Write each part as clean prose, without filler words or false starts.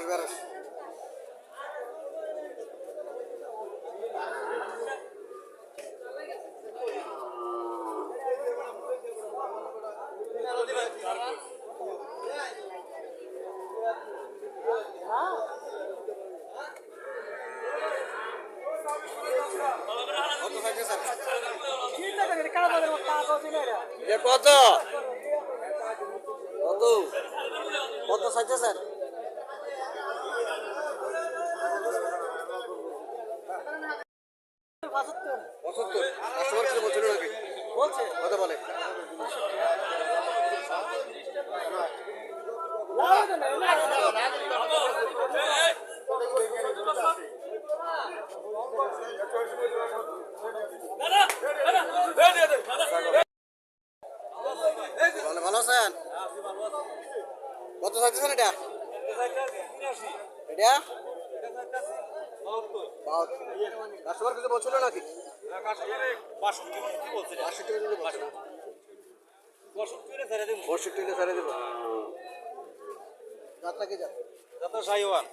বেরস। কত কত কত চাইছে স্যার? 75 কাস্টমার কিছু বলছিল নাকি? বলছে কত বলে? ভালো আছেন? কত চাইতেছেন এটা? এটা কাস্টমার কিছু বলছিল নাকি? 62 ছেড়ে দেবো। যাত্রা কি যাত্রা সাইওয়ান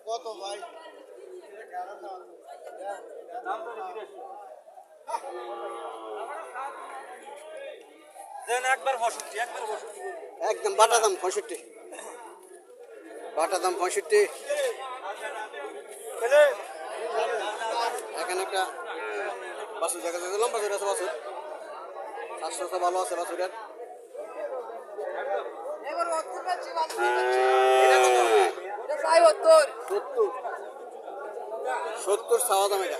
কত ভাই? একদম বাটা দাম 65, বাটা দাম 65। এখানে একটা বাসুর দেখা যাচ্ছে, লম্বা জোর আছে বাসুর, স্বাস্থ্য ভালো আছে বাসুরের। 70 চাওয়া দাম। এটা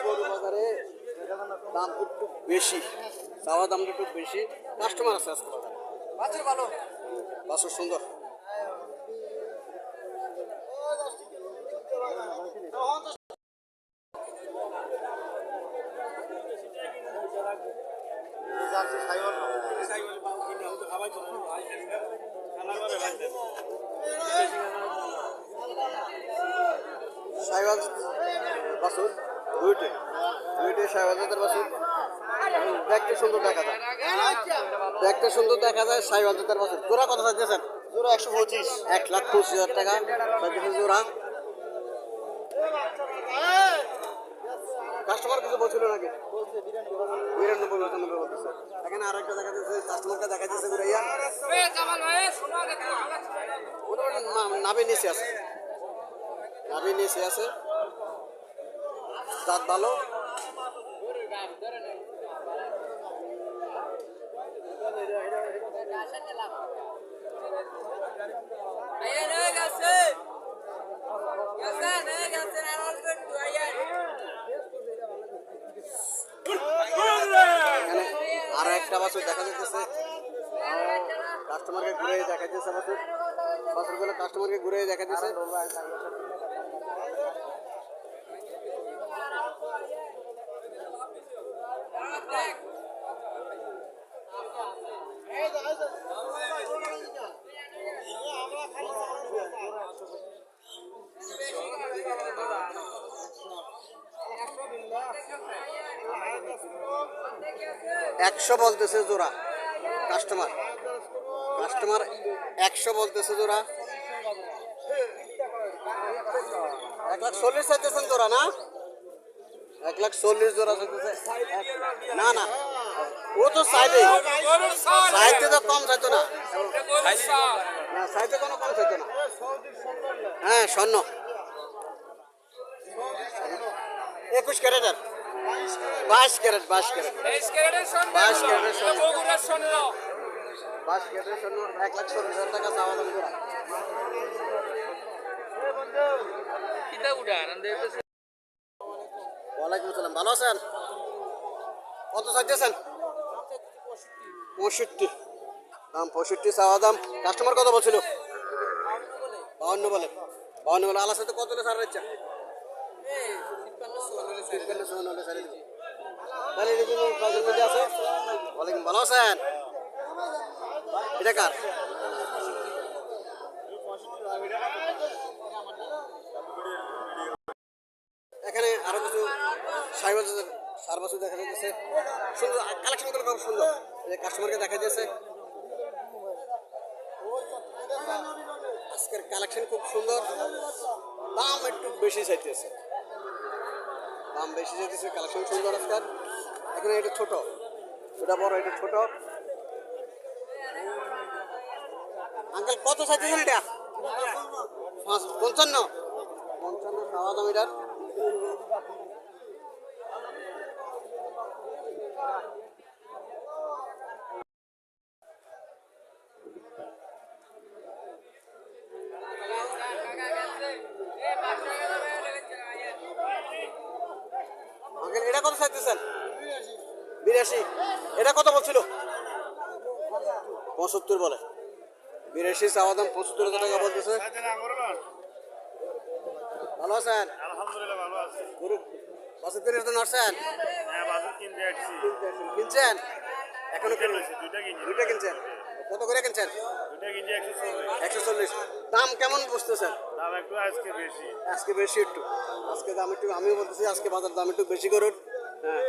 গরু বাজারে দাম একটু বেশি, চাওয়া দামটা একটু বেশি। কাস্টমার আছে আজকে বাজারে, ভালো বাছুর সুন্দর। সাইওয়াল বাছুর দুইটাই সাইওয়াল জাতের বাছুর, দেখতে সুন্দর দেখা যায়, দেখতে সুন্দর দেখা যায়। সাইওয়াল জাতের বাছুর জোড়া কত চাইতেছেন? জোড়া 125, 1,25,000 টাকা জোড়া। কাস্টমার কিছু বলছিল নাকি? 92 বলতেছে। এখানে আর একটা দেখা যাচ্ছে, কাস্টমারকে দেখা যাচ্ছে ঘুরাইয়া নাভি নিচে আছে, নাভি নিচে আছে, দাঁত ভালো। আর একটা বাছুর দেখা যাচ্ছে, কাস্টমারকে ঘুরে দেখা যাচ্ছে, বাছুরগুলো কাস্টমারকে ঘুরে দেখা যাচ্ছে। একশো বলতেছে জোড়া, কাস্টমার 100 বলতেছে জোড়া। 1,40,000 চাইতেছেন জোড়া না? 1,40,000 জোড়া চাইতেছে। না না, ও তো চাইবে, চাইতে তো কম চাইতো না, চাইতে কোনো কম চাইতো না। হ্যাঁ স্বর্ণ 21 ক্যারেটের, 22 ক্যারেট, 22 ক্যারেট, 22 ক্যারেটের স্বর্ণ, 1,40,000 টাকা চাওয়া দাম জোড়া। ওয়ালাইকুম আসসালাম, ভালো আছেন? কত চাইতেছেন? 65 দাম, 65 চাওয়া দাম। কাস্টমার কত বলছিল? 52 বলে। 52 বলে। আলার সাথে কত ছাড় দিচ্ছে? 53 হলে ছাড়ে দিচ্ছি। তাহলে কাজের মধ্যে আছে। ওয়ালাইকুম, ভালো আছেন? এটা কার? এখানে আরো কিছু সার বাছুর দেখা যাচ্ছে সুন্দর, কালেকশন করে খুব সুন্দর, কাস্টমারকে দেখা যাচ্ছে আজকের কালেকশন খুব সুন্দর। দাম একটু বেশি চাইতেছে, দাম বেশি চাইতেছে, কালেকশন সুন্দর আজকের। এখানে এটা ছোট, এটা বড়, এটা ছোট। আঙ্কেল কত চাইতেছেন এটা? 55 খাওয়া দাম এটার। আঙ্কেল এটা কত চাইতেছেন? 82। এটা কত বলছিল? 75 বলে। 82 চাওয়া দাম, 75,000 টাকা বলতেছে। ভালো আছেন? আলহামদুলিল্লাহ ভালো আছি। গরু বাছুর কিনে তো নাড়ছেন? হ্যাঁ বাজার কিনতে আসছি। কিনছেন? এখনো দুইটা লইছি, দুইটা কিনছি। দুইটা কিনছেন? কত করে কিনছেন? দুইটা কিনছি 140। 140। দাম কেমন বুঝতেছেন? দাম একটু আজকে বেশি। আজকে বেশি একটু, আজকে দাম একটু, আমিও বলতেছি আজকে বাজার দাম একটু বেশি করুন। হ্যাঁ,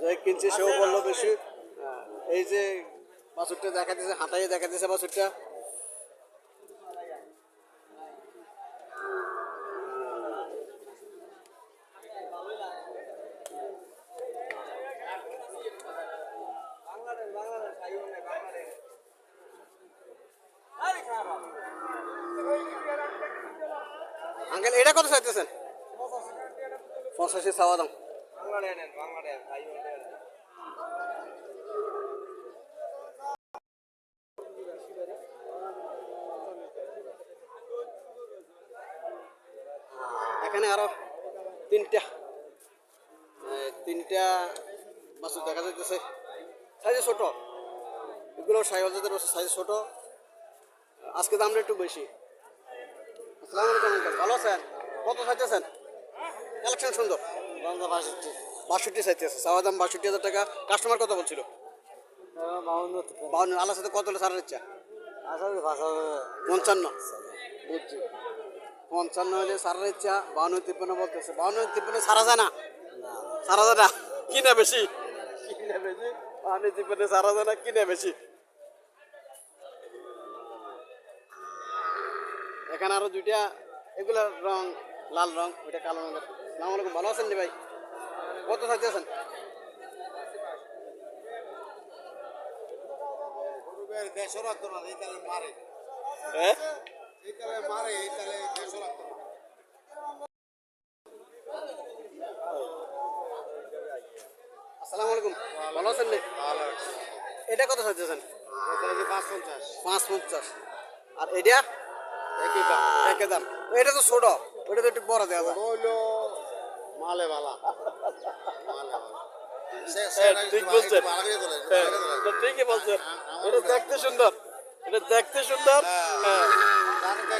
যে কিনছে সেও বললো বেশি। হ্যাঁ, এই যে বাছুরটা দেখা দিয়েছে, হাঁটাই দেখা দিয়েছে বাছুরটা। আঙ্কেল এটা কত চাইতেছেন? 85 চাওয়া দাম। এখানে আরো তিনটা বাছুর দেখা যাইতেছে, সাইজে ছোট। এগুলো 60,000 বছর, সাইজ ছোট। আজকে দামটা একটু বেশি। আসসালামু আলাইকুম আঙ্কেল, ভালো আছেন? কত চাইতেছেন? কালেকশন সুন্দর। 62 চাইতেছে, চাওয়া দাম 62,000 টাকা। কাস্টমার কত বলছিল? 52। আল্লাহর সাথে কত হলে ছাড়ার ইচ্ছা? 55। বুঝছি, 55 হলে ছাড়ার ইচ্ছা। 52-53 বলতেছে। 52-53 ছাড়া যায় না, ছাড়া যায় না। কিনা বেশি, কিনা বেশি। 52-53 ছাড়া যায় না, কিনা বেশি। এখানে আরো দুইটা, এগুলা রং লাল রং, ওইটা কালো রঙের। আসসালামু আলাইকুম, ভালো আছেন নি ভাই? কত চাইতেছেন? হ্যাঁ, আসসালামু আলাইকুম, ভালো আছেন নি? এটা কত চাইতেছেন? 550। আর এটা একই দাম, একই দাম। এটা তো ছোট, ওইটা তো একটু বড় দেওয়া যায়। মালে বালা। ঠিক বলছেন, ঠিকই বলছেন। এটা দেখতে সুন্দর, এটা দেখতে সুন্দর। হ্যাঁ,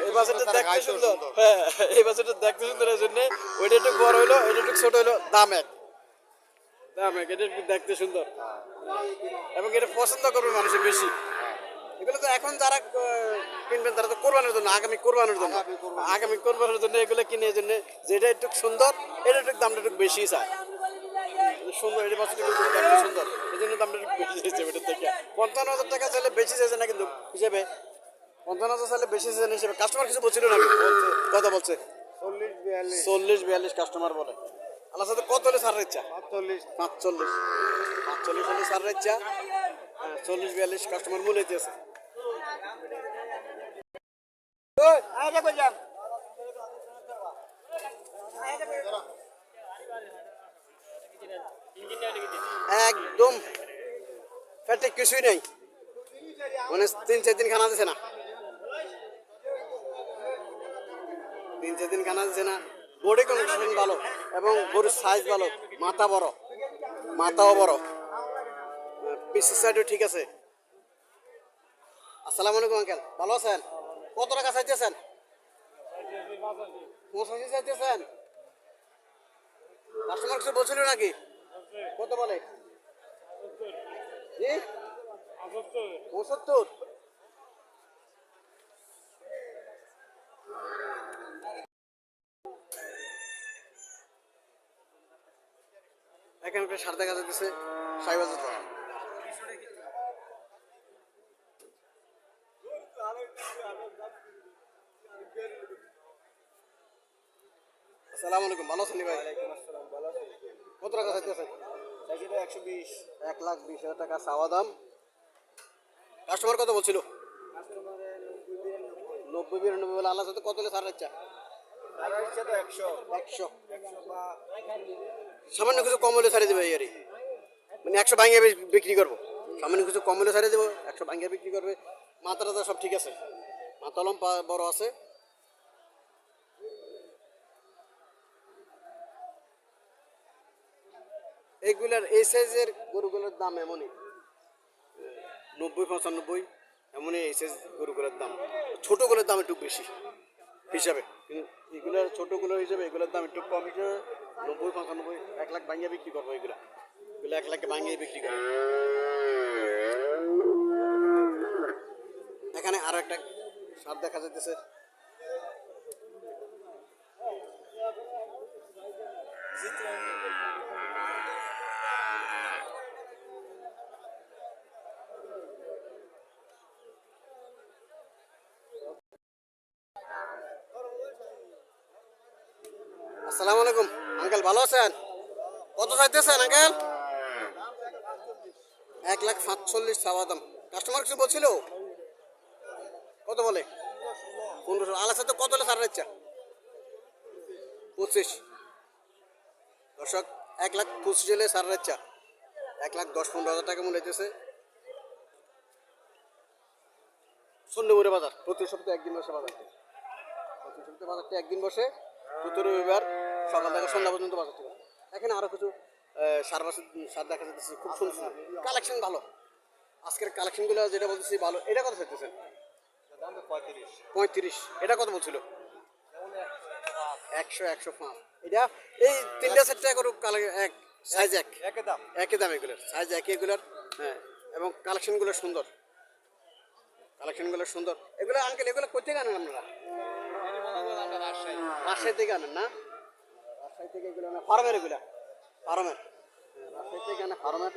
এই বাছুরটা দেখতে সুন্দর। হ্যাঁ, এই বাছুরটা দেখতে সুন্দর, এই জন্য ওইটা একটু বড় হইলো, এটা একটু ছোট হইলো। দাম এক, দাম এক। এটা একটু দেখতে সুন্দর এবং এটা পছন্দ করবে মানুষের বেশি। এগুলো তো এখন যারা কিনবেন তারা তো কোরবানির জন্য, আগামী কোরবানির জন্য, আগামী কোরবানির জন্য এগুলো কিনে, এই জন্য যেটা একটু সুন্দর, এটা একটু দামটা একটু বেশি চায়। সুন্দর, এটা বাছুরটা কিন্তু দেখতে সুন্দর, এই জন্য দামটা একটু বেশি চাইছে ওটার থেকে। 55,000 টাকা চাইলে বেশি চাইছে না কিন্তু হিসেবে, 55,000 চাইলে বেশি চাইছে হিসেবে। কাস্টমার কিছু বলছিল নাকি? কথা বলছে 40-42 কাস্টমার বলে। আল্লাহ সাথে কত হলে ছাড়ার ইচ্ছা? 45 হলে ছাড়ার ইচ্ছা। 40-42 কাস্টমার মূল্য দিয়েছে। একদম পেটে কিছুই নেই, মানে 3-4 দিন খানা দিছে না, 3-4 দিন খানা দিছে না। বডি কন্ডিশন ভালো এবং গরুর সাইজ ভালো, মাথা বড়, মাথাও বড়, পিসের সাইডও ঠিক আছে। আসসালামু আলাইকুম আঙ্কেল, ভালো আছেন? কত টাকা চাইতেছেন? 85 চাইতেছেন। কাস্টমার কিছু বলছিল নাকি? কত বলে? জি 75। এখানে একটা সার দেখা যাচ্ছে সাইওয়াল জাতের। আসসালামু আলাইকুম, ভালো আছেন ভাই? কত টাকা চাইতেছেন? 120। 1,20,000 টাকা চাওয়া দাম। কাস্টমার কত বলছিল? 90-92 বলে। আল্লাহ সাথে কত হলে ছাড় ইচ্ছা? 100। সামান্য কিছু কম হলে ছাড়ে দেবে এই মানে 100 ভাঙিয়ে বিক্রি করবো। সামান্য কিছু কম হলে ছাড়ে দেবো, 100 ভাঙিয়ে বিক্রি করবে। মাথা টাথা সব ঠিক আছে, মাথা লম্বা বড় আছে। এইগুলার এই সাইজের গরুগুলোর দাম এমনই 90-95, এমনই এই সাইজ গরুগুলোর দাম। ছোটোগুলোর দাম একটু বেশি হিসাবে, কিন্তু এগুলোর ছোটোগুলোর হিসাবে এগুলোর দাম একটু কম হিসাবে 90-95, 1 লাখ ভাঙিয়ে বিক্রি করবো। এগুলো 1 লাখে ভাঙিয়ে বিক্রি করবো। এখানে আরো একটা সার দেখা যাইতেছে। আসসালামু আলাইকুম আঙ্কেল, ভালো আছেন? কত চাইতেছেন আঙ্কেল? 1,45,000 চাওয়া দাম। কাস্টমার কিছু বলছিল? কত বলে? 1500। আলাদা সাথে কত হলে ছাড়ার ইচ্ছা? 25। দর্শক, 1,25,000 হলে ছাড়ার ইচ্ছা। 1,10-15,000 টাকা মূল্য হইতেছে। সন্ধ্যেমুড়ে বাজার প্রতি সপ্তাহে একদিন বসে বাজারটি। প্রতি সপ্তাহে বাজারটি একদিন বসে, প্রতি রবিবার সকাল থেকে সন্ধ্যা পর্যন্ত বাজার থেকে। এখানে আরো কিছু সার দেখা যাচ্ছে, খুব সুন্দর সুন্দর কালেকশন, ভালো। আজকের কালেকশনগুলো যেটা বলতেছি ভালো। এটা কত চাইতেছেন? 35। এটা কত বলছিল? 100-105। এটা এই 3-4 টাকা করে এক সাইজ, একই দাম এগুলোর সাইজ একই এগুলোর। হ্যাঁ, এবং কালেকশনগুলো সুন্দর, কালেকশনগুলো সুন্দর। এগুলো আঙ্কেল, এগুলো কোথা থেকে আনেন আপনারা? রাজশাহী থেকে আনেন না? রাজশাহী থেকে এগুলো ফার্মের, এগুলো ফার্মের। রাজশাহী থেকে আনে ফার্মের।